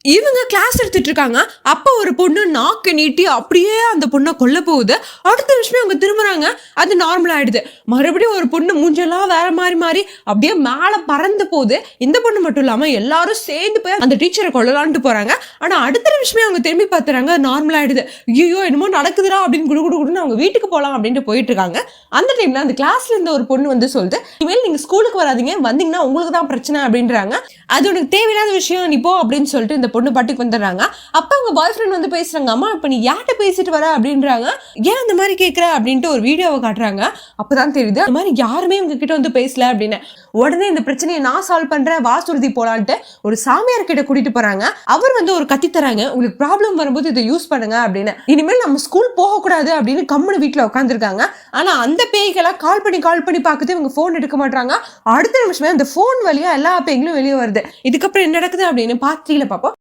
இவங்க கிளாஸ் எடுத்துட்டு இருக்காங்க. அப்ப ஒரு பொண்ணு நாக்கு நீட்டி அப்படியே அந்த பொண்ண கொல்ல போகுது. அடுத்த நிமிஷமே அவங்க திரும்புறாங்க. அது நார்மல் ஆயிடுது. மறுபடியும் ஒரு பொண்ணு மூஞ்செல்லாம் வேற மாறி மாறி அப்படியே மேல பறந்து போகுது. இந்த பொண்ணு மட்டும் இல்லாம எல்லாரும் சேர்ந்து போய் அந்த டீச்சரை கொல்லலான்ட்டு போறாங்க. ஆனா அடுத்த நிமிஷமே அவங்க திரும்பி பார்த்துறாங்க. நார்மல் ஆயிடுது. ஐயோ என்னமோ நடக்குதுடா அப்படின்னு குடு குடு குடுன்னு அவங்க வீட்டுக்கு போலாம் அப்படின்ட்டு போயிட்டு இருக்காங்க. அந்த டைம்ல அந்த கிளாஸ்ல இருந்த ஒரு பொண்ணு வந்து சொல்லுது, இனிமேல் நீங்க ஸ்கூலுக்கு வராதீங்க, வந்தீங்கன்னா உங்களுக்கு தான் பிரச்சனை அப்படின்றாங்க. அது உனக்கு தேவையில்லாத விஷயம், நீ போ அப்படின்னு சொல்லிட்டு இந்த பொண்ணு பாட்டுக்கு வந்துடுறாங்க. அப்ப அவங்க பாய் ஃப்ரெண்ட் வந்து பேசுறாங்க, அம்மா இப்ப நீ யார்கிட்ட பேசிட்டு வர அப்படின்றாங்க. ஏன் அந்த மாதிரி கேட்கற அப்படின்ட்டு ஒரு வீடியோவை காட்டுறாங்க. அப்பதான் தெரியுது அந்த மாதிரி யாருமே இவங்க கிட்ட வந்து பேசல அப்படின்னு. உடனே இந்த பிரச்சனையை நான் சால்வ் பண்றேன், வாசுறுதி போலான்ட்டு ஒரு சாமியார் கிட்ட கூட்டிட்டு போறாங்க. அவர் வந்து ஒரு கத்தி தராங்க, உங்களுக்கு ப்ராப்ளம் வரும்போது இதை யூஸ் பண்ணுங்க அப்படின்னு. இனிமேல் நம்ம ஸ்கூல் போகக்கூடாது அப்படின்னு கம்முனு வீட்டுல உட்காந்துருக்காங்க. ஆனா அந்த பேய்களை கால் பண்ணி பார்க்குது, இவங்க போன் எடுக்க மாட்டாங்க. அடுத்த நிமிஷமே அந்த போன் வழியா எல்லா பேய்களும் வெளியே வருது. இதுக்கப்புறம் என்ன நடக்குது அப்படின்னு பார்ட் 3ல பார்ப்போம்.